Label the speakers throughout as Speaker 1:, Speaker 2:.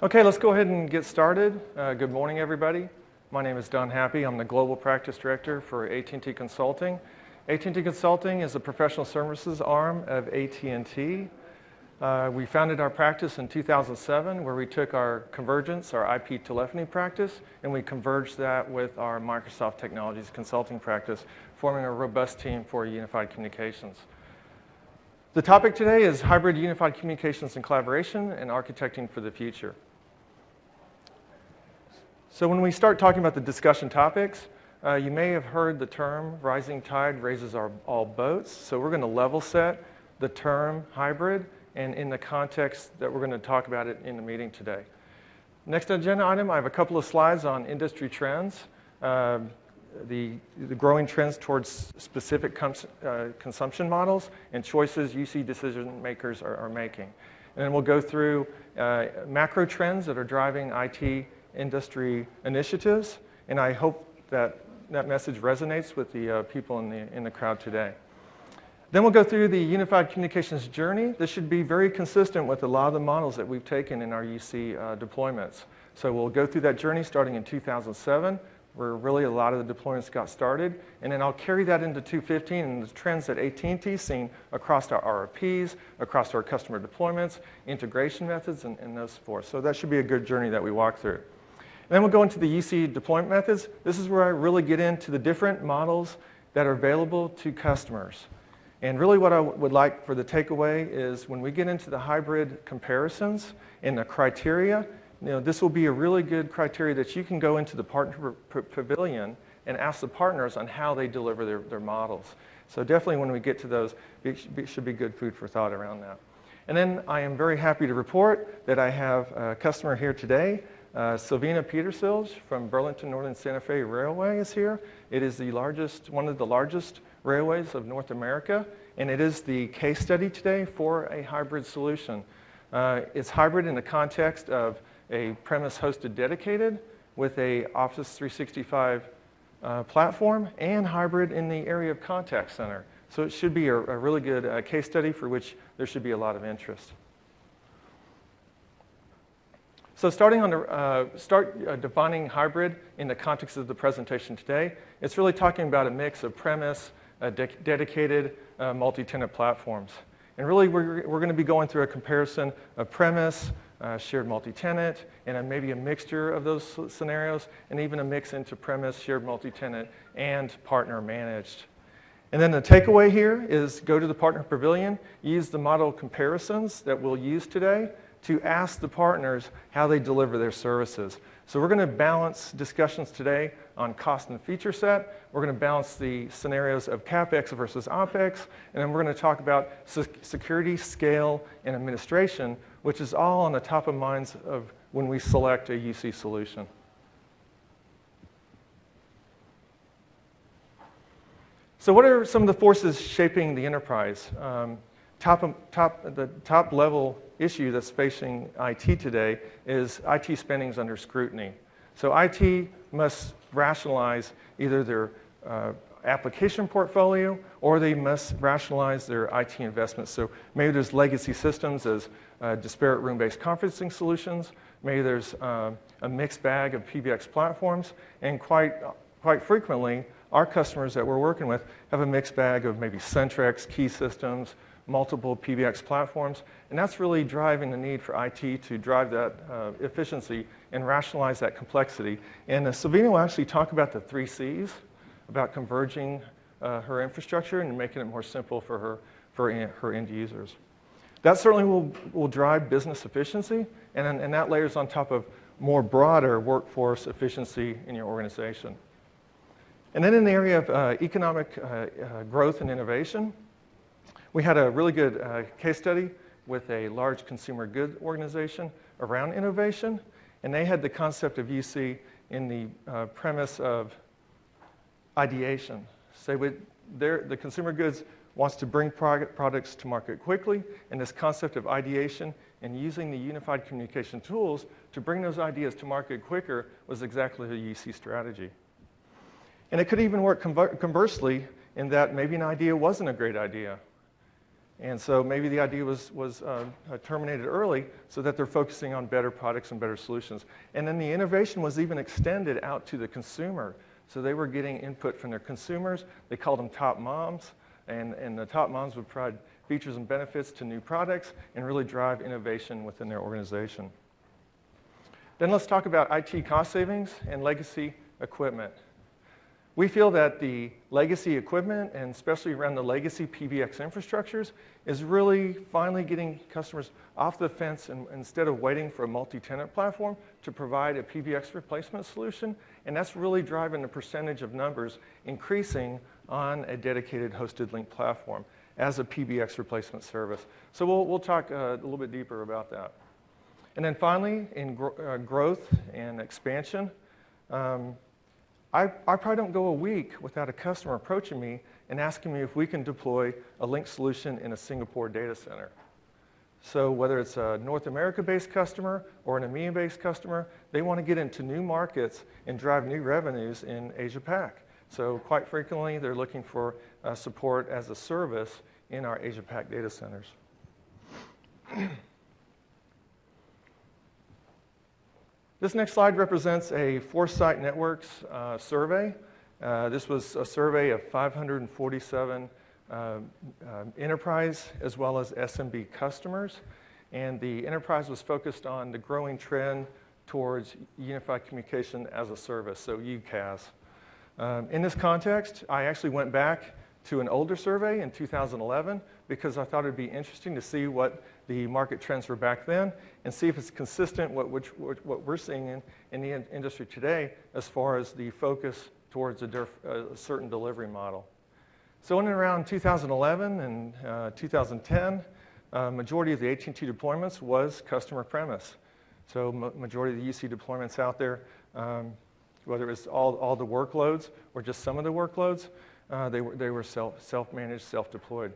Speaker 1: Okay, let's go ahead and get started. Good morning, everybody. My name is Don Happy. I'm the Global Practice Director for AT&T Consulting. AT&T Consulting is a professional services arm of AT&T. We founded our practice in 2007, where we took our convergence, our IP telephony practice, and we converged that with our Microsoft Technologies consulting practice, forming a robust team for unified communications. The topic today is hybrid unified communications and collaboration and architecting for the future. So when we start talking about the discussion topics, you may have heard the term rising tide raises all boats. So we're going to level set the term hybrid and in the context that we're going to talk about it in the meeting today. Next agenda item, I have a couple of slides on industry trends, the growing trends towards specific consumption models and choices you see decision makers are making. And then we'll go through macro trends that are driving IT industry initiatives, and I hope that that message resonates with the people in the crowd today. Then we'll go through the unified communications journey. This should be very consistent with a lot of the models that we've taken in our UC deployments. So we'll go through that journey starting in 2007, where really a lot of the deployments got started, and then I'll carry that into 2015 and the trends that AT&T's seen across our RFPs, across our customer deployments, integration methods, and those forth. So that should be a good journey that we walk through. And then we'll go into the UC deployment methods. This is where I really get into the different models that are available to customers. And really what I would like for the takeaway is when we get into the hybrid comparisons and the criteria, this will be a really good criteria that you can go into the partner pavilion and ask the partners on how they deliver their models. So definitely when we get to those, it should be good food for thought around that. And then I am very happy to report that I have a customer here today. Sylvina Petersilge from Burlington Northern Santa Fe Railway is here. It is one of the largest railways of North America, and it is the case study today for a hybrid solution. It's hybrid in the context of a premise-hosted dedicated with a Office 365 platform, and hybrid in the area of contact center. So it should be a really good case study for which there should be a lot of interest. So starting on defining hybrid in the context of the presentation today, it's really talking about a mix of premise, dedicated, multi-tenant platforms. And really we're going to be going through a comparison of premise, shared multi-tenant, and maybe a mixture of those scenarios, and even a mix into premise, shared multi-tenant, and partner managed. And then the takeaway here is go to the partner pavilion, use the model comparisons that we'll use today to ask the partners how they deliver their services. So we're going to balance discussions today on cost and feature set. We're going to balance the scenarios of CapEx versus OpEx, and then we're going to talk about security, scale, and administration, which is all on the top of minds of when we select a UC solution. So what are some of the forces shaping the enterprise? The top level issue that's facing IT today is IT spending is under scrutiny. So IT must rationalize either their application portfolio or they must rationalize their IT investments. So maybe there's legacy systems as disparate room-based conferencing solutions. Maybe there's a mixed bag of PBX platforms, and quite frequently our customers that we're working with have a mixed bag of maybe Centrex, key systems, multiple PBX platforms, and that's really driving the need for IT to drive that efficiency and rationalize that complexity. And Sylvina will actually talk about the 3 C's, about converging her infrastructure and making it more simple for her end users. That certainly will drive business efficiency, and that layers on top of more broader workforce efficiency in your organization. And then in the area of economic growth and innovation, we had a really good case study with a large consumer goods organization around innovation, and they had the concept of UC in the premise of ideation. So the consumer goods wants to bring products to market quickly, and this concept of ideation and using the unified communication tools to bring those ideas to market quicker was exactly the UC strategy. And it could even work conversely in that maybe an idea wasn't a great idea. And so maybe the idea was terminated early so that they're focusing on better products and better solutions. And then the innovation was even extended out to the consumer. So they were getting input from their consumers. They called them top moms. And the top moms would provide features and benefits to new products and really drive innovation within their organization. Then let's talk about IT cost savings and legacy equipment. We feel that the legacy equipment, and especially around the legacy PBX infrastructures, is really finally getting customers off the fence and instead of waiting for a multi-tenant platform to provide a PBX replacement solution. And that's really driving the percentage of numbers increasing on a dedicated hosted Lync platform as a PBX replacement service. So we'll talk a little bit deeper about that. And then finally, in growth and expansion, I probably don't go a week without a customer approaching me and asking me if we can deploy a Lync solution in a Singapore data center. So whether it's a North America-based customer or an EMEA-based customer, they want to get into new markets and drive new revenues in Asia-Pac. So quite frequently, they're looking for support as a service in our Asia-Pac data centers. This next slide represents a Foresight Networks survey. This was a survey of 547 enterprise as well as SMB customers. And the enterprise was focused on the growing trend towards unified communication as a service, so UCaaS. In this context, I actually went back to an older survey in 2011 because I thought it would be interesting to see what the market trends were back then and see if it's consistent with what we're seeing in the industry today as far as the focus towards a certain delivery model. So in and around 2011 and 2010, majority of the AT&T deployments was customer premise. So majority of the UC deployments out there, whether it was all the workloads or just some of the workloads, they were self-managed, self-deployed.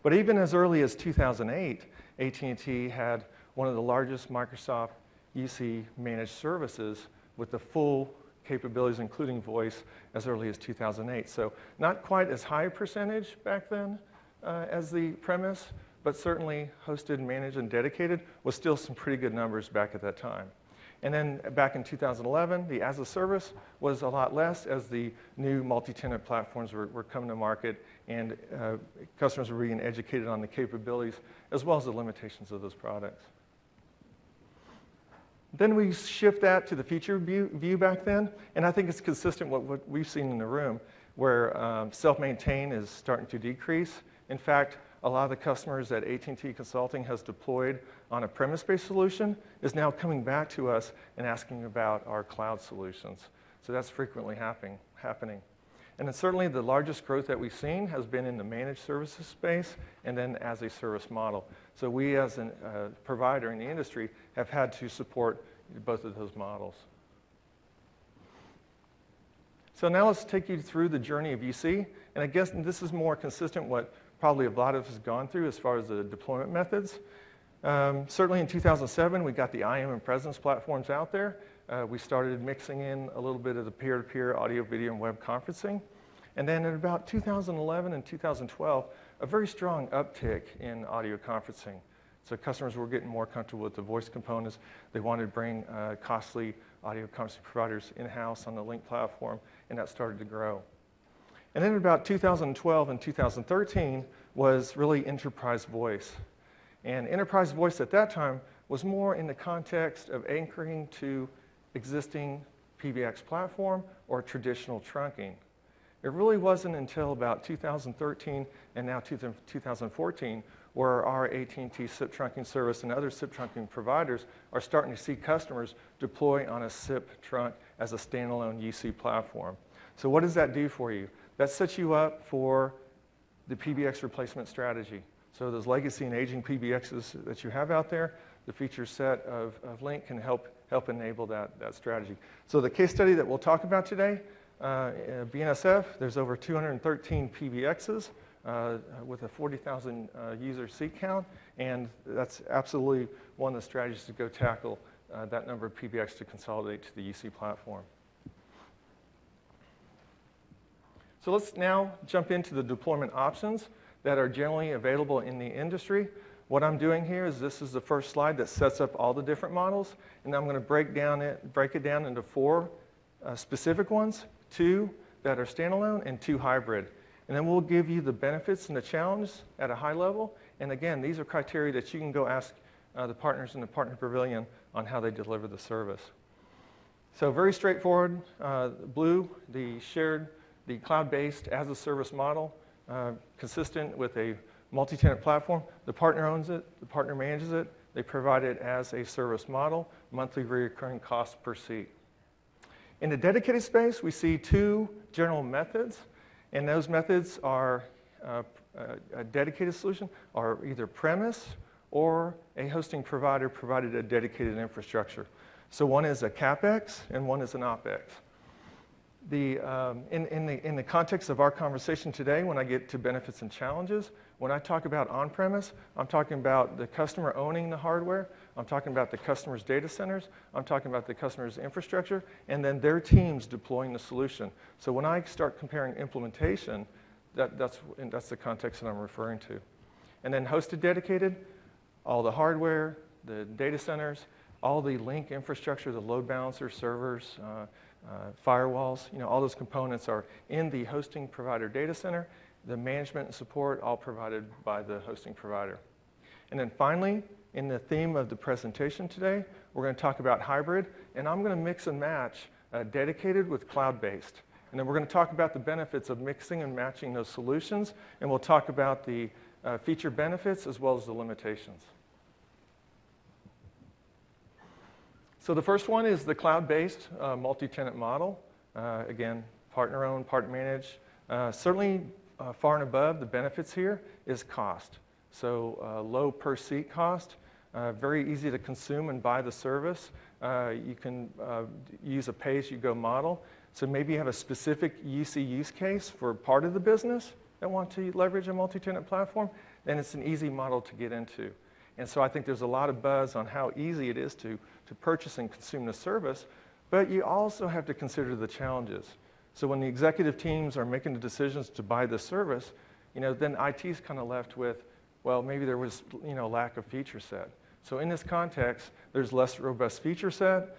Speaker 1: But even as early as 2008, AT&T had one of the largest Microsoft UC managed services with the full capabilities, including voice, as early as 2008. So not quite as high a percentage back then as the premise, but certainly hosted, managed, and dedicated was still some pretty good numbers back at that time. And then back in 2011, the as a service was a lot less as the new multi-tenant platforms were coming to market and customers were being educated on the capabilities as well as the limitations of those products. Then we shift that to the future view back then, and I think it's consistent with what we've seen in the room, where self-maintain is starting to decrease. In fact, a lot of the customers that AT&T Consulting has deployed on a premise-based solution is now coming back to us and asking about our cloud solutions. So that's frequently happening. And then certainly the largest growth that we've seen has been in the managed services space and then as a service model. So we as a provider in the industry have had to support both of those models. So now let's take you through the journey of UC. And I guess this is more consistent what probably a lot of us has gone through as far as the deployment methods. Certainly in 2007, we got the IM and presence platforms out there. We started mixing in a little bit of the peer-to-peer audio, video, and web conferencing. And then in about 2011 and 2012, a very strong uptick in audio conferencing. So customers were getting more comfortable with the voice components. They wanted to bring costly audio conferencing providers in-house on the Lync platform, and that started to grow. And then in about 2012 and 2013 was really enterprise voice. And enterprise voice at that time was more in the context of anchoring to existing PBX platform or traditional trunking. It really wasn't until about 2013 and now 2014 where our AT&T SIP trunking service and other SIP trunking providers are starting to see customers deploy on a SIP trunk as a standalone UC platform. So what does that do for you? That sets you up for the PBX replacement strategy. So those legacy and aging PBXs that you have out there, the feature set of Lync can help enable that strategy. So the case study that we'll talk about today, BNSF, there's over 213 PBXs with a 40,000 user seat count, and that's absolutely one of the strategies to go tackle that number of PBX to consolidate to the UC platform. So let's now jump into the deployment options that are generally available in the industry. What I'm doing here is this is the first slide that sets up all the different models, and I'm going to break it down into 4 specific ones, 2 that are standalone, and 2 hybrid. And then we'll give you the benefits and the challenges at a high level. And again, these are criteria that you can go ask the partners in the Partner Pavilion on how they deliver the service. So very straightforward. Blue, the cloud-based as-a-service model, consistent with a multi-tenant platform. The partner owns it, the partner manages it, they provide it as a service model, monthly recurring cost per seat. In the dedicated space, we see 2 general methods, and those methods are a dedicated solution are either premise or a hosting provider provided a dedicated infrastructure. So one is a CapEx and one is an OpEx. In the context of our conversation today, when I get to benefits and challenges, when I talk about on-premise, I'm talking about the customer owning the hardware, I'm talking about the customer's data centers, I'm talking about the customer's infrastructure, and then their teams deploying the solution. So when I start comparing implementation, that's the context that I'm referring to. And then hosted dedicated, all the hardware, the data centers, all the Lync infrastructure, the load balancer, servers, firewalls, all those components are in the hosting provider data center. The management and support all provided by the hosting provider. And then finally, in the theme of the presentation today, we're going to talk about hybrid, and I'm going to mix and match dedicated with cloud-based. And then we're going to talk about the benefits of mixing and matching those solutions, and we'll talk about the feature benefits as well as the limitations. So the first one is the cloud-based multi-tenant model. Again, partner-owned, partner-managed. Certainly far and above the benefits here is cost. So low per seat cost, very easy to consume and buy the service. You can use a pay-as-you-go model. So maybe you have a specific UC use case for part of the business that want to leverage a multi-tenant platform, then it's an easy model to get into. And so I think there's a lot of buzz on how easy it is to purchase and consume the service, but you also have to consider the challenges. So when the executive teams are making the decisions to buy the service, then IT is kind of left with, well, maybe there was lack of feature set. So in this context, there's less robust feature set.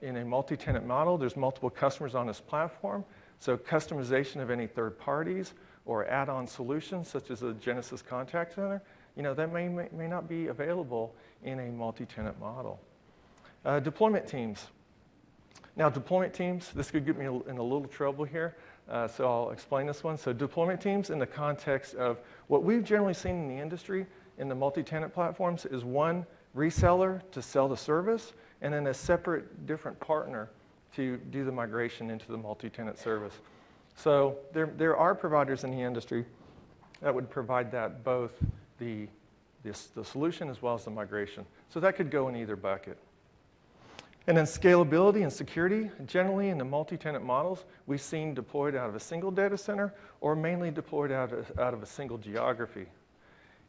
Speaker 1: In a multi-tenant model, there's multiple customers on this platform. So customization of any third parties or add-on solutions, such as a Genesys contact center, that may not be available in a multi-tenant model. Deployment teams. Now, deployment teams, this could get me in a little trouble here, so I'll explain this one. So deployment teams in the context of what we've generally seen in the industry in the multi-tenant platforms is one reseller to sell the service, and then a separate, different partner to do the migration into the multi-tenant service. So there are providers in the industry that would provide that, both the solution as well as the migration. So that could go in either bucket. And then scalability and security. Generally, in the multi-tenant models, we've seen deployed out of a single data center or mainly deployed out of a single geography.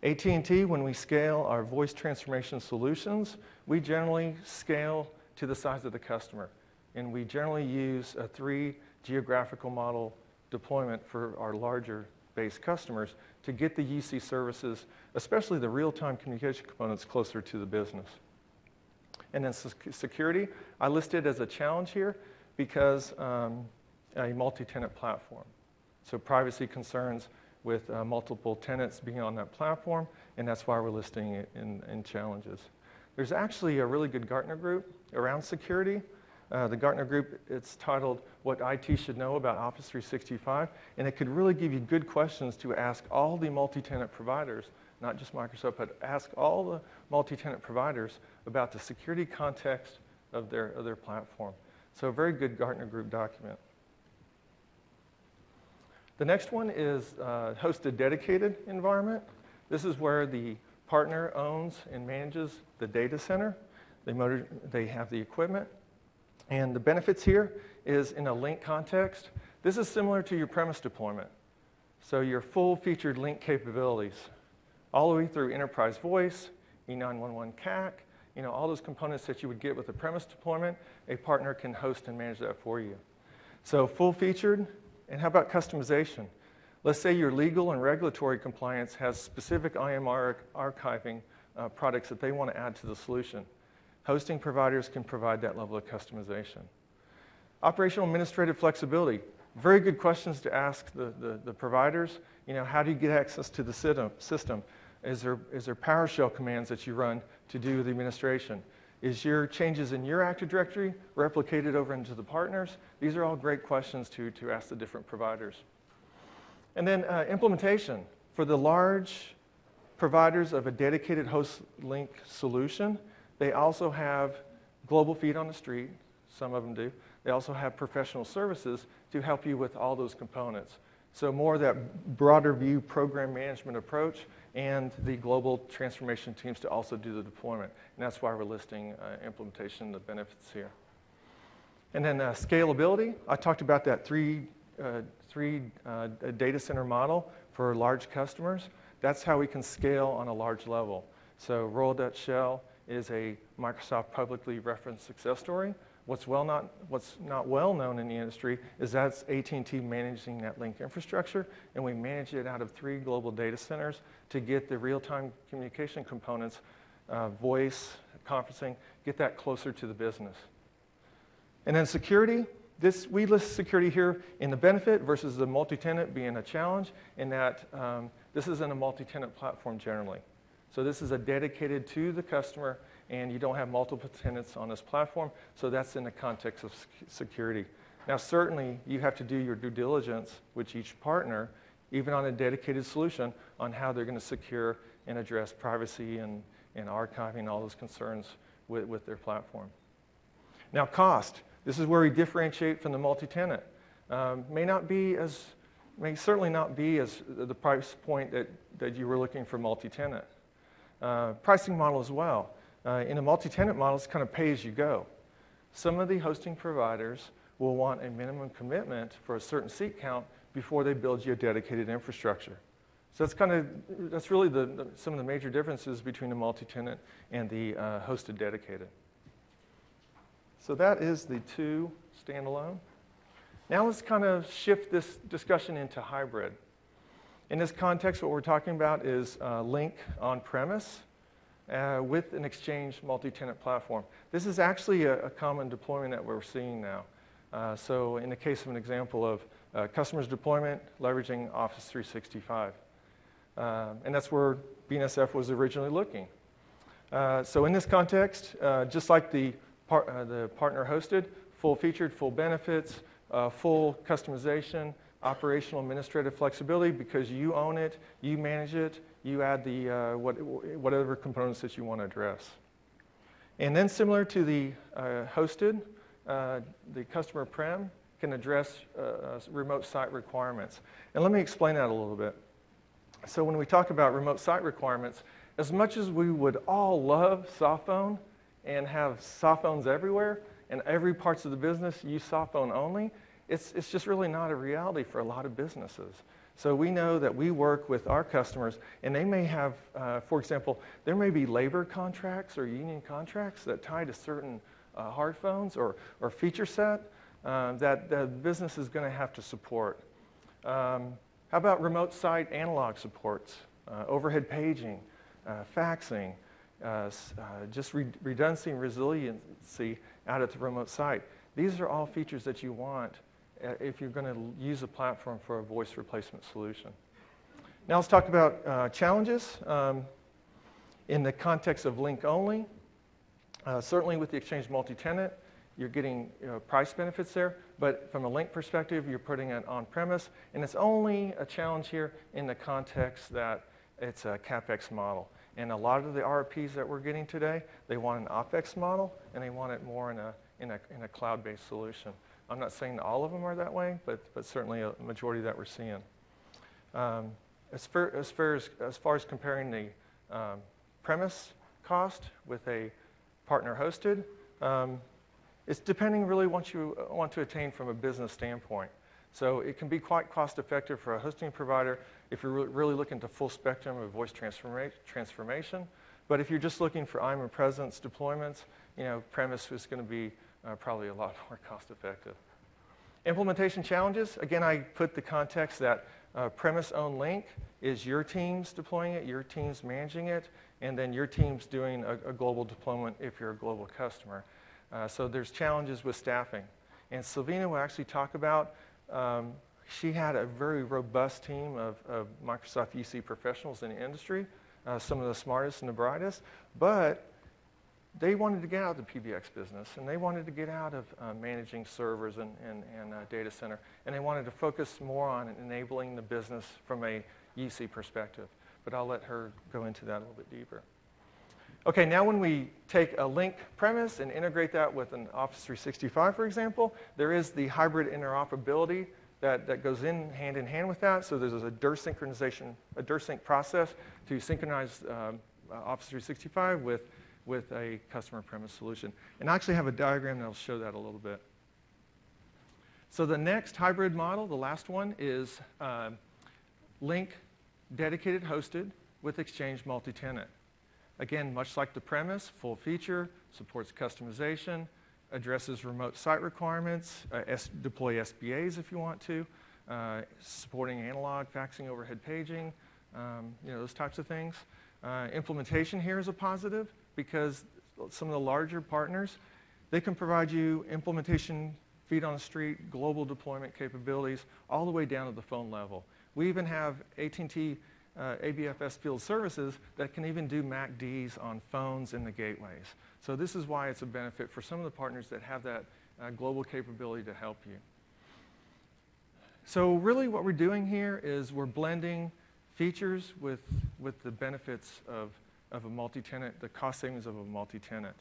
Speaker 1: AT&T, when we scale our voice transformation solutions, we generally scale to the size of the customer. And we generally use a 3 geographical model deployment for our larger base customers to get the UC services, especially the real-time communication components, closer to the business. And then security, I listed as a challenge here because a multi-tenant platform. So privacy concerns with multiple tenants being on that platform, and that's why we're listing it in challenges. There's actually a really good Gartner group around security. The Gartner group, it's titled What IT Should Know About Office 365, and it could really give you good questions to ask all the multi-tenant providers, not just Microsoft, but ask all the multi-tenant providers about the security context of their platform. So a very good Gartner group document. The next one is hosted dedicated environment. This is where the partner owns and manages the data center. They have the equipment. And the benefits here is in a Lync context. This is similar to your premise deployment. So your full-featured Lync capabilities, all the way through enterprise voice, E911 CAC, all those components that you would get with a premise deployment, a partner can host and manage that for you. So full-featured, and how about customization? Let's say your legal and regulatory compliance has specific IMR archiving products that they want to add to the solution. Hosting providers can provide that level of customization. Operational administrative flexibility. Very good questions to ask the providers. How do you get access to the system? Is there PowerShell commands that you run to do the administration? Is your changes in your Active Directory replicated over into the partners? These are all great questions to ask the different providers. And then implementation. For the large providers of a dedicated host Lync solution, they also have global feet on the street. Some of them do. They also have professional services to help you with all those components. So more of that broader view program management approach and the global transformation teams to also do the deployment. And that's why we're listing implementation, the benefits here. And then scalability. I talked about that three data center model for large customers. That's how we can scale on a large level. So Royal Dutch Shell is a Microsoft publicly referenced success story. What's not well known in the industry is that's AT&T managing that Lync infrastructure, and we manage it out of 3 global data centers to get the real-time communication components, voice, conferencing, get that closer to the business. And then security. We list security here in the benefit versus the multi-tenant being a challenge in that this isn't a multi-tenant platform generally. So this is a dedicated to the customer, and you don't have multiple tenants on this platform, so that's in the context of security. Now, certainly, you have to do your due diligence with each partner, even on a dedicated solution, on how they're going to secure and address privacy and archiving all those concerns with their platform. Now, cost. This is where we differentiate from the multi-tenant. May certainly not be as the price point that you were looking for multi-tenant. Pricing model as well. In a multi-tenant model, it's kind of pay as you go. Some of the hosting providers will want a minimum commitment for a certain seat count before they build you a dedicated infrastructure. So that's really some of the major differences between the multi-tenant and the hosted dedicated. So that is the 2 standalone. Now let's kind of shift this discussion into hybrid. In this context, what we're talking about is Lync on-premise with an Exchange multi-tenant platform. This is actually a common deployment that we're seeing now. So in the case of an example of customers deployment leveraging Office 365. And that's where BNSF was originally looking. So in this context, just like the partner hosted, full featured, full benefits, full customization, operational administrative flexibility because you own it, you manage it, you add the whatever components that you want to address. And then similar to the hosted, the customer prem can address remote site requirements. And let me explain that a little bit. So when we talk about remote site requirements, as much as we would all love softphone and have softphones everywhere, and every parts of the business use softphone only, it's just really not a reality for a lot of businesses. So we know that we work with our customers, and they may have, for example, there may be labor contracts or union contracts that tie to certain hard phones or feature set that the business is going to have to support. How about remote site analog supports, overhead paging, faxing, just redundancy and resiliency out at the remote site. These are all features that you want if you're going to use a platform for a voice replacement solution. Now let's talk about challenges in the context of Lync only. Certainly with the Exchange multi-tenant, you're getting price benefits there, but from a Lync perspective, you're putting it on-premise, and it's only a challenge here in the context that it's a CapEx model. And a lot of the RFPs that we're getting today, they want an OpEx model, and they want it more in a cloud-based solution. I'm not saying all of them are that way, but certainly a majority that we're seeing. As far as comparing the premise cost with a partner hosted, it's depending really what you want to attain from a business standpoint. So it can be quite cost effective for a hosting provider if you're really looking to full spectrum of voice transformation. But if you're just looking for IM and presence deployments, premise is going to be probably a lot more cost effective. Implementation challenges, again, I put the context that Premise-owned Lync is your teams deploying it, your teams managing it, and then your team's doing a global deployment if you're a global customer. So there's challenges with staffing. And Silvina will actually talk about, she had a very robust team of Microsoft UC professionals in the industry, some of the smartest and the brightest, but they wanted to get out of the PBX business, and they wanted to get out of managing servers and data center, and they wanted to focus more on enabling the business from a UC perspective. But I'll let her go into that a little bit deeper. Okay, now when we take a Lync premise and integrate that with an Office 365, for example, there is the hybrid interoperability that goes in hand with that. So there's a DIR synchronization, a DIR sync process to synchronize Office 365 with a customer premise solution. And I actually have a diagram that will show that a little bit. So the next hybrid model, the last one, is Lync dedicated hosted with Exchange multi-tenant. Again, much like the premise, full feature, supports customization, addresses remote site requirements, deploy SBAs if you want to, supporting analog, faxing, overhead paging, those types of things. Implementation here is a positive because some of the larger partners, they can provide you implementation, feet on the street, global deployment capabilities, all the way down to the phone level. We even have AT&T ABFS field services that can even do MACDs on phones in the gateways. So this is why it's a benefit for some of the partners that have that global capability to help you. So really what we're doing here is we're blending features with the benefits of a multi-tenant, the cost savings of a multi-tenant.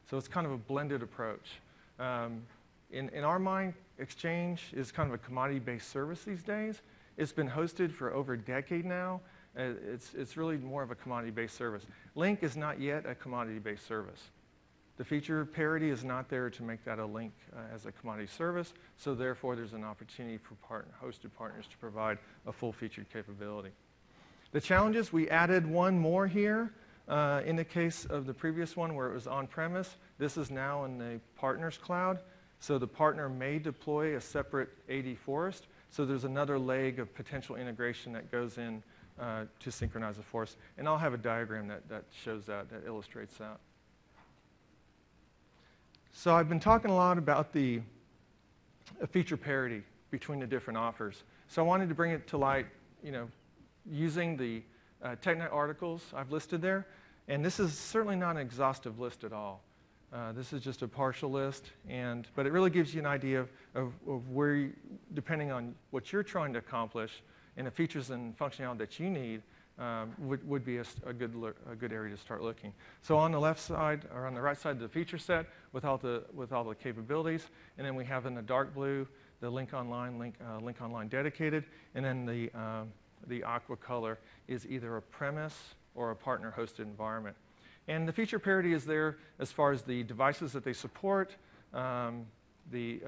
Speaker 1: So it's kind of a blended approach. In our mind, Exchange is kind of a commodity-based service these days. It's been hosted for over a decade now. It's really more of a commodity-based service. Lync is not yet a commodity-based service. The feature parity is not there to make that a Lync as a commodity service, so therefore there's an opportunity for hosted partners to provide a full-featured capability. The challenges, we added one more here. In the case of the previous one where it was on-premise, this is now in the partner's cloud, so the partner may deploy a separate AD forest, so there's another leg of potential integration that goes in to synchronize the forest. And I'll have a diagram that shows that illustrates that. So I've been talking a lot about the feature parity between the different offers. So I wanted to bring it to light, using the TechNet articles I've listed there. And this is certainly not an exhaustive list at all. This is just a partial list, but it really gives you an idea of where, depending on what you're trying to accomplish, and the features and functionality that you need would be a good area to start looking. So on the left side, or on the right side of the feature set, with all the capabilities, and then we have in the dark blue the Lync Online dedicated, and then the aqua color is either a premise or a partner-hosted environment. And the feature parity is there as far as the devices that they support, the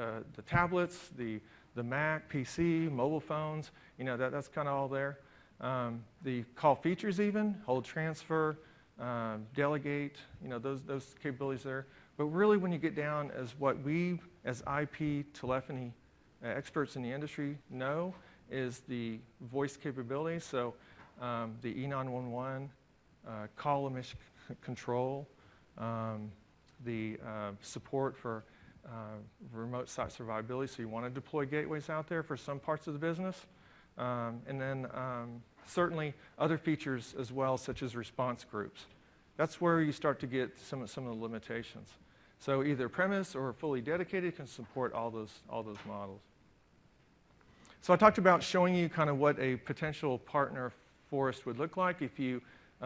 Speaker 1: tablets, the Mac, PC, mobile phones, that's kind of all there. The call features even, hold transfer, delegate, those capabilities there. But really when you get down as what we as IP telephony experts in the industry know is the voice capabilities. So the E911, call emission control, the support for remote site survivability, so you want to deploy gateways out there for some parts of the business. And then certainly other features as well, such as response groups. That's where you start to get some of the limitations. So either premise or fully dedicated can support all those models. So I talked about showing you kind of what a potential partner forest would look like if you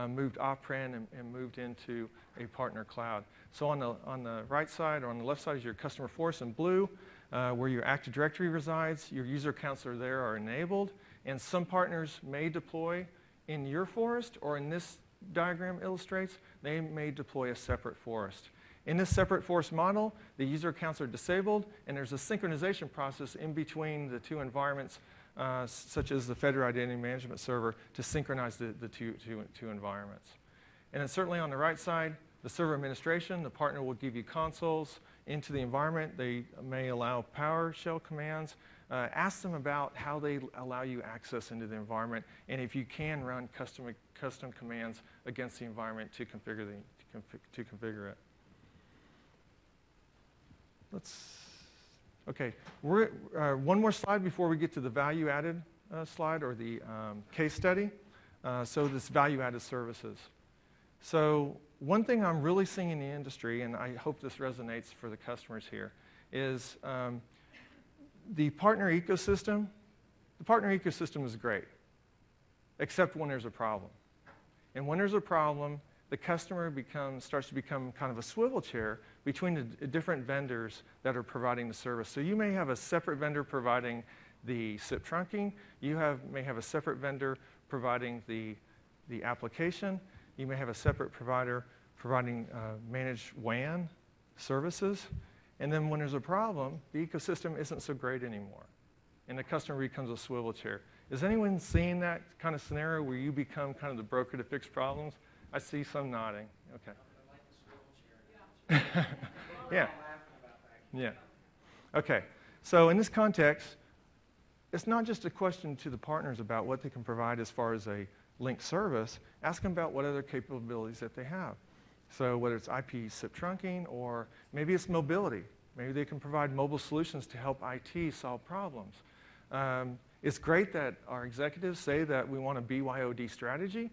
Speaker 1: moved off-prem and moved into a partner cloud. So on the right side or on the left side is your customer forest in blue, where your Active Directory resides. Your user accounts are there, are enabled, and some partners may deploy in your forest, or in this diagram illustrates, they may deploy a separate forest. In this separate forest model, the user accounts are disabled, and there's a synchronization process in between the two environments, such as the Federated Identity Management Server, to synchronize the two environments. And then certainly on the right side, The server administration, the partner will give you consoles into the environment. They may allow PowerShell commands. Ask them about how they allow you access into the environment, and if you can run custom commands against the environment to configure it. Okay, one more slide before we get to the value-added slide, or the case study. So this value-added services. So one thing I'm really seeing in the industry, and I hope this resonates for the customers here, is the partner ecosystem. The partner ecosystem is great, except when there's a problem. And when there's a problem, the customer starts to become kind of a swivel chair between the different vendors that are providing the service. So you may have a separate vendor providing the SIP trunking. You may have a separate vendor providing the application. You may have a separate provider providing managed WAN services. And then when there's a problem, the ecosystem isn't so great anymore, and the customer becomes a swivel chair. Is anyone seeing that kind of scenario where you become kind of the broker to fix problems? I see some nodding. Okay. I like the swivel chair. Yeah. Yeah. Okay. So in this context, it's not just a question to the partners about what they can provide as far as a Lync service. Ask them about what other capabilities that they have. So whether it's IP SIP trunking, or maybe it's mobility. Maybe they can provide mobile solutions to help IT solve problems. It's great that our executives say that we want a BYOD strategy,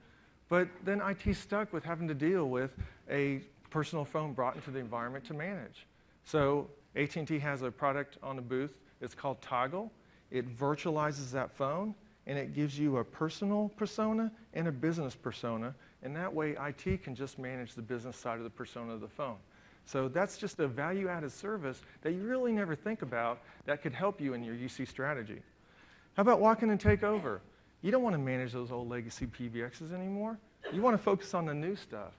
Speaker 1: but then IT's stuck with having to deal with a personal phone brought into the environment to manage. So AT&T has a product on the booth. It's called Toggle. It virtualizes that phone, and it gives you a personal persona and a business persona, and that way IT can just manage the business side of the persona of the phone. So that's just a value-added service that you really never think about that could help you in your UC strategy. How about walk in and take over? You don't want to manage those old legacy PBXs anymore. You want to focus on the new stuff.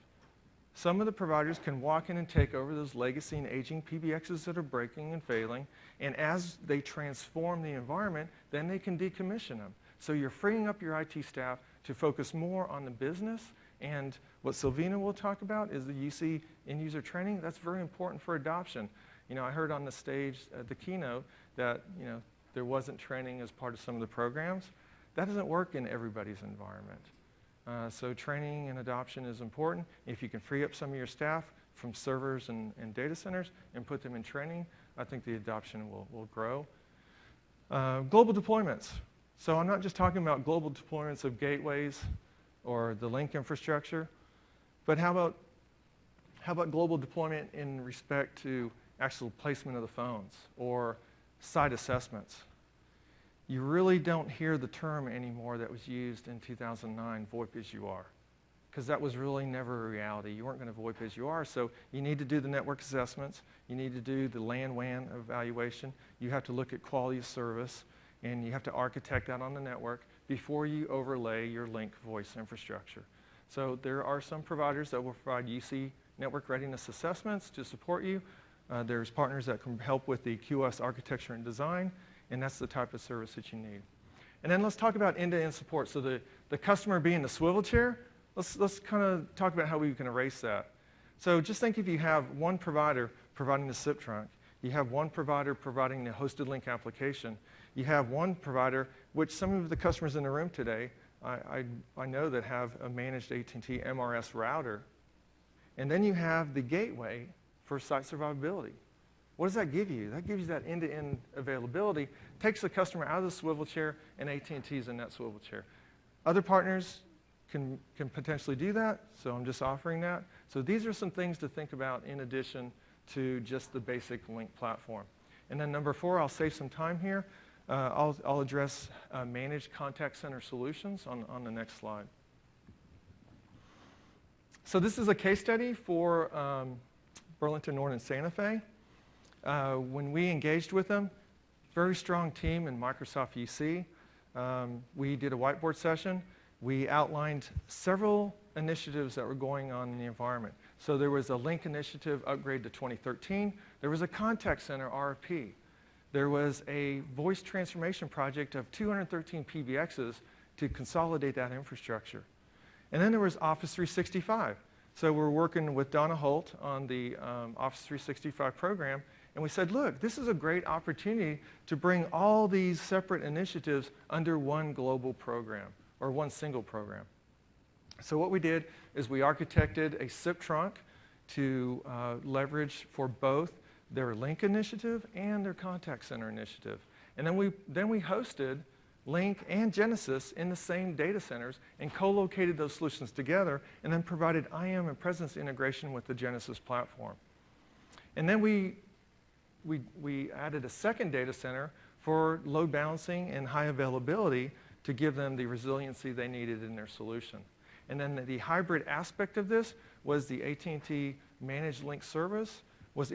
Speaker 1: Some of the providers can walk in and take over those legacy and aging PBXs that are breaking and failing, and as they transform the environment, then they can decommission them. So you're freeing up your IT staff to focus more on the business, and what Silvina will talk about is the UC end-user training. That's very important for adoption. You know, I heard on the stage at the keynote that, you know, there wasn't training as part of some of the programs. That doesn't work in everybody's environment. So training and adoption is important. If you can free up some of your staff from servers and data centers and put them in training, I think the adoption will grow. Global deployments. So I'm not just talking about global deployments of gateways or the Lync infrastructure, but how about global deployment in respect to actual placement of the phones or site assessments? You really don't hear the term anymore that was used in 2009, VoIP as you are, because that was really never a reality. You weren't going to VoIP as you are, so you need to do the network assessments. You need to do the LAN-WAN evaluation. You have to look at quality of service, and you have to architect that on the network before you overlay your Lync voice infrastructure. So there are some providers that will provide UC network readiness assessments to support you. There's partners that can help with the QoS architecture and design, and that's the type of service that you need. And then let's talk about end-to-end support. So the customer being the swivel chair, let's kind of talk about how we can erase that. So just think if you have one provider providing the SIP trunk, you have one provider providing the hosted Lync application, you have one provider, which some of the customers in the room today, I know that have a managed AT&T MRS router, and then you have the gateway for site survivability. What does that give you? That gives you that end-to-end availability, takes the customer out of the swivel chair, and AT&T's in that swivel chair. Other partners can potentially do that, so I'm just offering that. So these are some things to think about in addition to just the basic Lync platform. And then number 4, I'll save some time here. I'll address managed contact center solutions on the next slide. So this is a case study for Burlington Northern Santa Fe. When we engaged with them, very strong team in Microsoft UC. We did a whiteboard session. We outlined several initiatives that were going on in the environment. So there was a Lync initiative upgrade to 2013. There was a contact center RFP. There was a voice transformation project of 213 PBXs to consolidate that infrastructure. And then there was Office 365. So we're working with Donna Holt on the Office 365 program, and we said, look, this is a great opportunity to bring all these separate initiatives under one global program, or one single program. So what we did is we architected a SIP trunk to leverage for both their Lync initiative and their contact center initiative. And then we hosted Lync and Genesys in the same data centers and co-located those solutions together, and then provided IAM and presence integration with the Genesys platform. And then we added a second data center for load balancing and high availability to give them the resiliency they needed in their solution. And then the hybrid aspect of this was the AT&T Managed Lync service will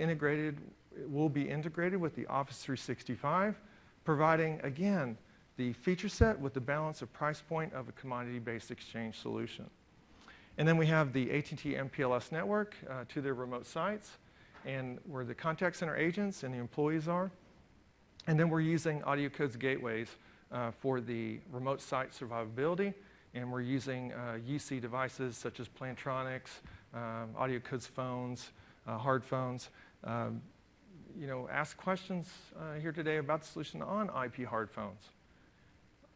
Speaker 1: be integrated with the Office 365, providing, again, the feature set with the balance of price point of a commodity-based exchange solution. And then we have the AT&T MPLS network to their remote sites, and where the contact center agents and the employees are. And then we're using AudioCodes gateways for the remote site survivability, and we're using UC devices such as Plantronics, AudioCodes phones, hard phones. Ask questions here today about the solution on IP hard phones.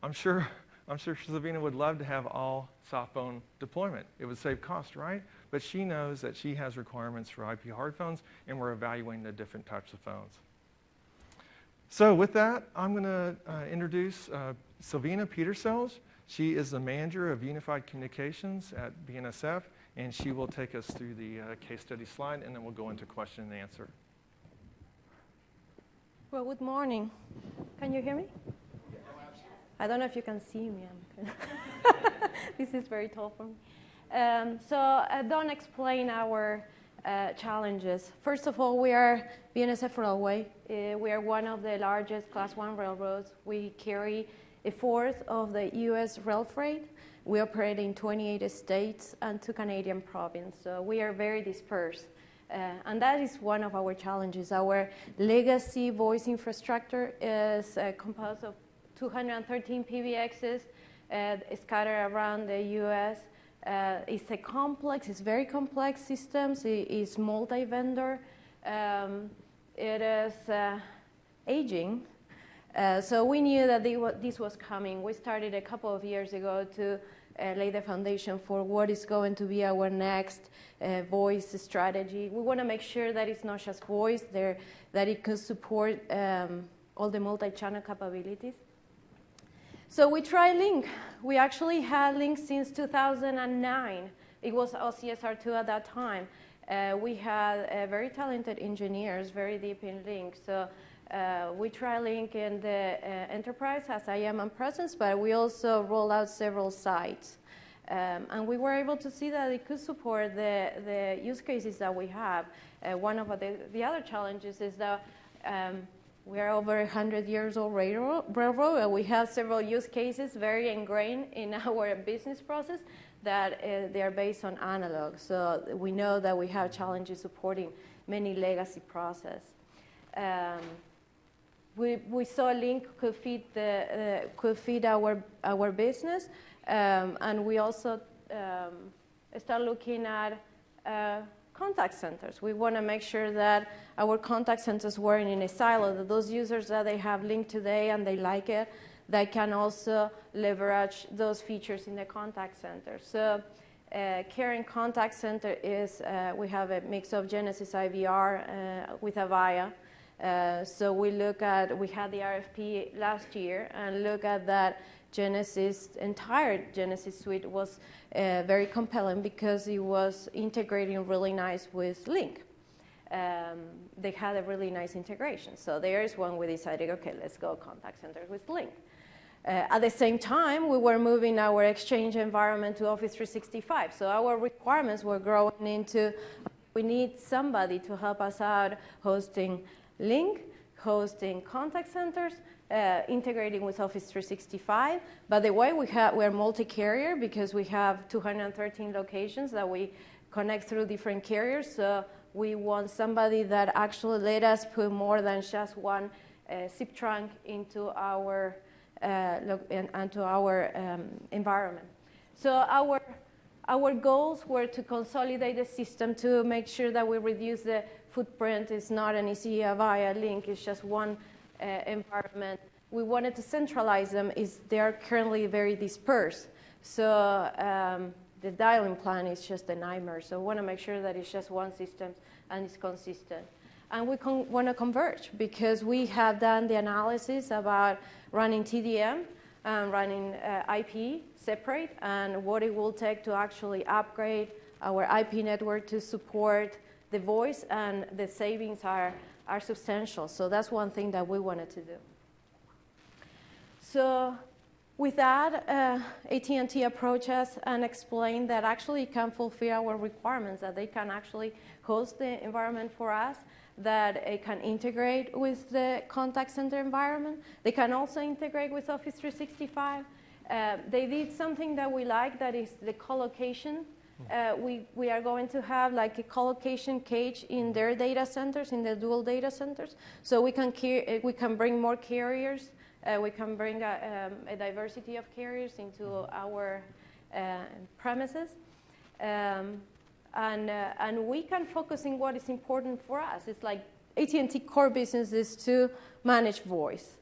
Speaker 1: I'm sure Savina would love to have all softphone deployment. It would save cost, right? But she knows that she has requirements for IP hard phones, and we're evaluating the different types of phones. So with that, I'm going to introduce Silvina Petersells. She is the manager of Unified Communications at BNSF, and she will take us through the case study slide, and then we'll go into question and answer.
Speaker 2: Well, good morning. Can you hear me? I don't know if you can see me. This is very tall for me. Don't explain our challenges. First of all, we are BNSF Railway. We are one of the largest Class 1 railroads. We carry a fourth of the U.S. rail freight. We operate in 28 states and 2 Canadian provinces. So we are very dispersed. And that is one of our challenges. Our legacy voice infrastructure is composed of 213 PBXs scattered around the U.S. It's very complex systems. It is multi-vendor. It is aging. So we knew that this was coming. We started a couple of years ago to lay the foundation for what is going to be our next voice strategy. We want to make sure that it's not just voice, that it can support all the multi-channel capabilities. So we tried Lync. We actually had Lync since 2009. It was OCSR2 at that time. We had very talented engineers, very deep in Lync. So we tried Lync in the enterprise as IAM and presence, but we also rolled out several sites. And we were able to see that it could support the use cases that we have. One of the other challenges is that we are over 100 years old railroad, and we have several use cases very ingrained in our business process that they are based on analog. So we know that we have challenges supporting many legacy processes. We saw Lync could fit our business, and we also start looking at contact centers. We want to make sure that our contact centers weren't in a silo, that those users that they have Lync today and they like it, they can also leverage those features in the contact center. So Caring Contact Center is, we have a mix of Genesys IVR with Avaya. So we had the RFP last year and look at that entire Genesys suite was very compelling because it was integrating really nice with Lync. They had a really nice integration. So there is when we decided, okay, let's go contact center with Lync. At the same time, we were moving our Exchange environment to Office 365. So our requirements were growing into, we need somebody to help us out hosting Lync, hosting contact centers, integrating with Office 365. By the way, we're multi-carrier because we have 213 locations that we connect through different carriers. So we want somebody that actually let us put more than just one SIP trunk into our environment. So our our goals were to consolidate the system to make sure that we reduce the footprint. It's not an easy via Lync. It's just one environment. We wanted to centralize them. They are currently very dispersed. So the dialing plan is just a nightmare. So we want to make sure that it's just one system and it's consistent. And we want to converge because we have done the analysis about running TDM and running IP separate and what it will take to actually upgrade our IP network to support the voice, and the savings are substantial. So that's one thing that we wanted to do. So with that, AT&T approached us and explained that actually it can fulfill our requirements, that they can actually host the environment for us, that it can integrate with the contact center environment. They can also integrate with Office 365. They did something that we like, that is the co-location. We are going to have like a co-location cage in their data centers, in the dual data centers, so we can bring more carriers. We can bring a diversity of carriers into our premises. And we can focus on what is important for us. It's like AT&T core business is to manage voice.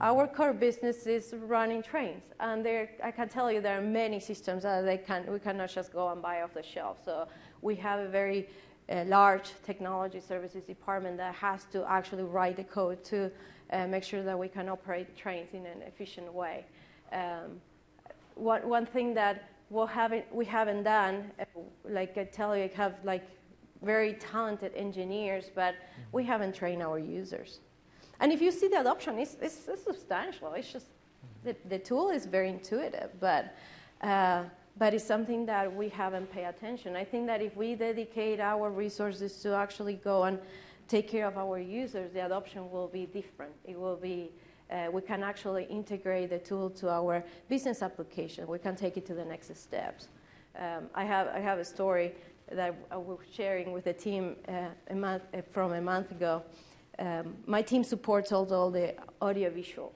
Speaker 2: Our core business is running trains, and I can tell you there are many systems that we cannot just go and buy off the shelf. So we have a very large technology services department that has to actually write the code to make sure that we can operate trains in an efficient way. One thing that we haven't done, like I tell you, I have like very talented engineers, but we haven't trained our users. And if you see the adoption, it's substantial. It's just the tool is very intuitive, but it's something that we haven't paid attention. I think that if we dedicate our resources to actually go and take care of our users, the adoption will be different. It will be, we can actually integrate the tool to our business application. We can take it to the next steps. I have a story that I was sharing with the team from a month ago. My team supports all the audio-visual.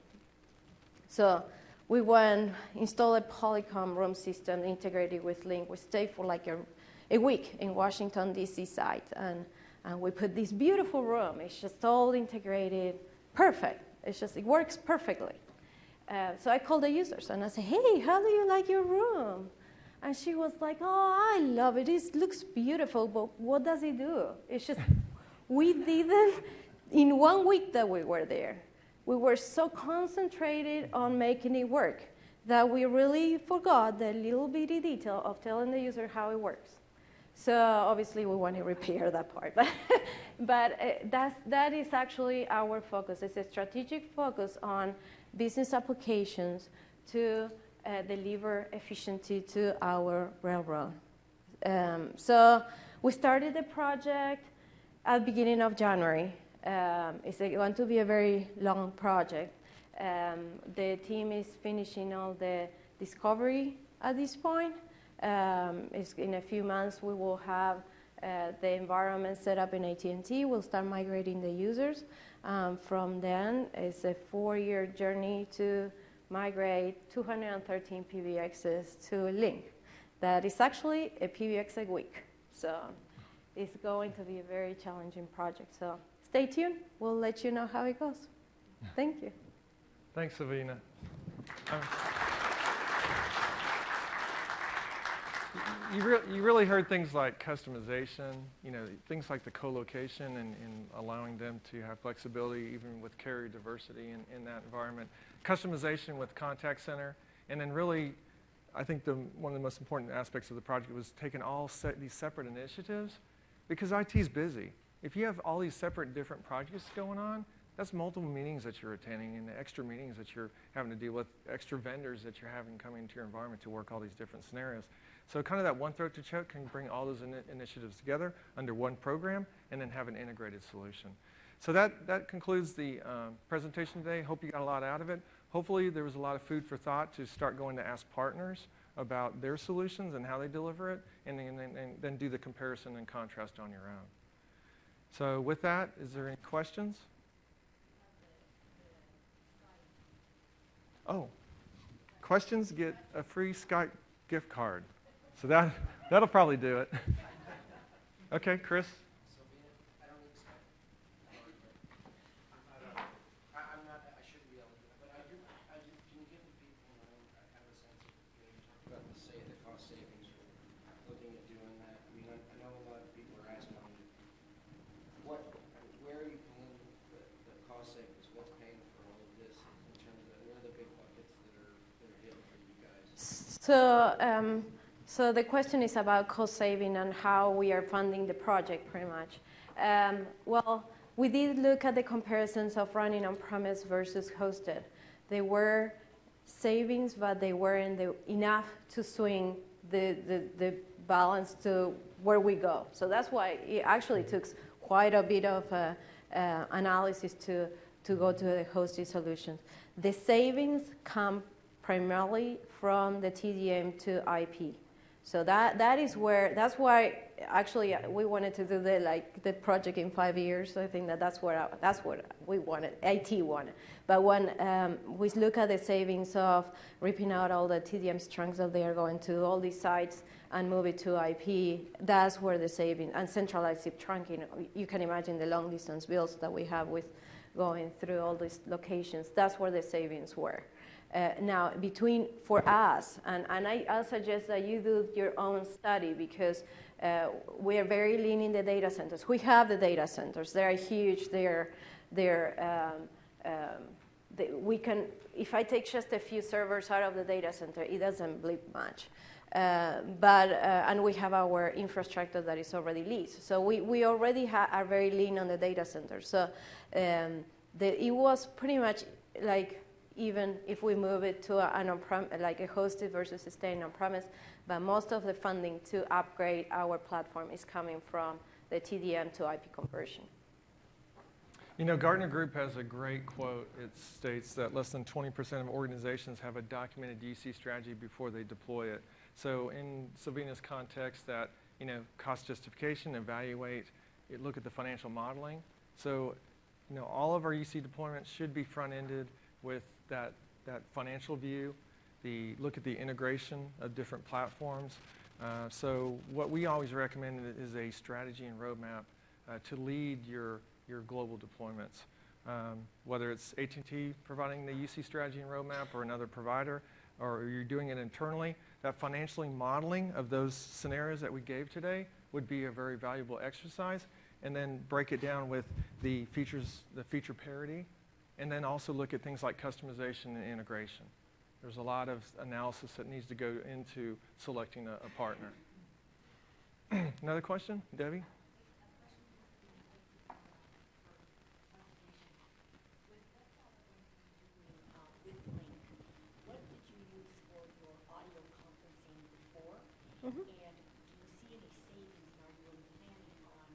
Speaker 2: So we went, installed a Polycom room system integrated with Lync. We stayed for like a week in Washington, D.C. site, and we put this beautiful room. It's just all integrated, perfect. It works perfectly. So I called the users, and I said, hey, how do you like your room? And she was like, oh, I love it. It looks beautiful, but what does it do? It's just, we didn't. In 1 week that we were there, we were so concentrated on making it work that we really forgot the little bitty detail of telling the user how it works. So obviously we want to repair that part. But that is actually our focus. It's a strategic focus on business applications to deliver efficiency to our railroad. So we started the project at the beginning of January. It's going to be a very long project. The team is finishing all the discovery at this point. In a few months, we will have the environment set up in AT&T. We'll start migrating the users. From then, it's a 4-year journey to migrate 213 PBXs to Lync. That is actually a PBX a week. So it's going to be a very challenging project. So stay tuned. We'll let you know how it goes. Thank you.
Speaker 1: Thanks, Savina. You really heard things like customization, things like the co-location and allowing them to have flexibility even with carrier diversity in that environment. Customization with contact center. And then really, I think one of the most important aspects of the project was taking these separate initiatives, because IT is busy. If you have all these separate different projects going on, that's multiple meetings that you're attending and the extra meetings that you're having to deal with, extra vendors that you're having coming into your environment to work all these different scenarios. So kind of that one throat to choke can bring all those initiatives together under one program and then have an integrated solution. So that concludes the presentation today. Hope you got a lot out of it. Hopefully there was a lot of food for thought to start going to ask partners about their solutions and how they deliver it, and then do the comparison and contrast on your own. So with that, is there any questions? Oh, questions get a free Skype gift card. So that'll probably do it. Okay, Chris?
Speaker 2: So the question is about cost saving and how we are funding the project, pretty much. Well, we did look at the comparisons of running on-premise versus hosted. There were savings, but they weren't enough to swing the balance to where we go. So that's why it actually took quite a bit of analysis to go to the hosted solutions. The savings come primarily from the TDM to IP. So that's why actually we wanted to do the project in 5 years. I think that's what we wanted, IT wanted. But when we look at the savings of ripping out all the TDM trunks that they are going to all these sites and move it to IP, that's where the savings, and centralized zip trunking. You can imagine the long distance builds that we have with going through all these locations. That's where the savings were. Now, for us, and I'll suggest that you do your own study, because we are very lean in the data centers. We have the data centers. They are huge. If I take just a few servers out of the data center, it doesn't bleed much. And we have our infrastructure that is already leased. So we already are very lean on the data center. So it was pretty much like, even if we move it to an on-prem, like a hosted versus staying on-premise, but most of the funding to upgrade our platform is coming from the TDM to IP conversion.
Speaker 1: You know, Gartner Group has a great quote. It states that less than 20% of organizations have a documented UC strategy before they deploy it. So in Silvina's context, that, you know, cost justification, evaluate, look at the financial modeling. So, you know, all of our UC deployments should be front-ended with that financial view, look at the integration of different platforms. So what we always recommend is a strategy and roadmap to lead your global deployments. Whether it's AT&T providing the UC strategy and roadmap, or another provider, or you're doing it internally, that financially modeling of those scenarios that we gave today would be a very valuable exercise. And then break it down with the feature parity. And then also look at things like customization and integration. There's a lot of analysis that needs to go into selecting a partner. Another question, Debbie?
Speaker 3: With Lync, what did you use for your audio conferencing before?
Speaker 2: Mm-hmm.
Speaker 3: And do you see any savings, and are you planning on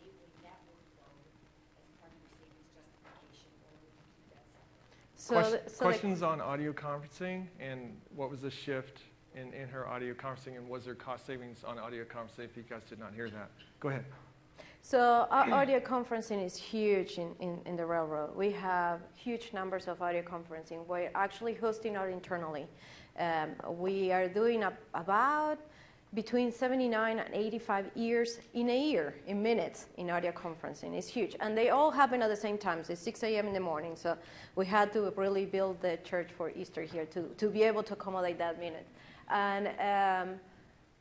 Speaker 3: enabling that workload as part of your savings justification, or would you keep that separate?
Speaker 1: Questions on audio conferencing, and what was the shift in her audio conferencing, and was there cost savings on audio conferencing if you guys did not hear that? Go ahead.
Speaker 2: So audio conferencing is huge in the railroad. We have huge numbers of audio conferencing. We're actually hosting it internally. We are doing about between 79 and 85 years in a year, in minutes, in audio conferencing. It's huge. And they all happen at the same time. So it's 6 a.m. in the morning. So we had to really build the church for Easter here to be able to accommodate that minute. And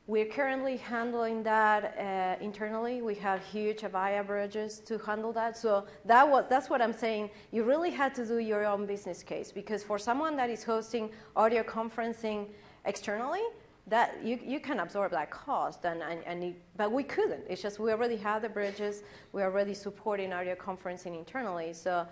Speaker 2: we're currently handling that internally. We have huge Avaya bridges to handle that. So that's what I'm saying. You really had to do your own business case, because for someone that is hosting audio conferencing externally, that you can absorb that cost, but we couldn't. It's just we already have the bridges. We're already supporting audio conferencing internally. So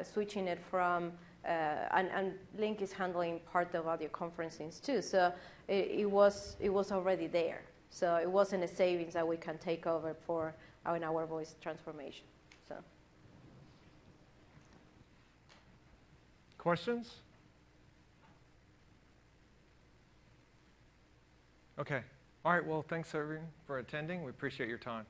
Speaker 2: switching it from, and Lync is handling part of audio conferencing too. So it was already there. So it wasn't a savings that we can take over for our voice transformation. So.
Speaker 1: Questions? Okay. All right. Well, thanks everyone for attending. We appreciate your time.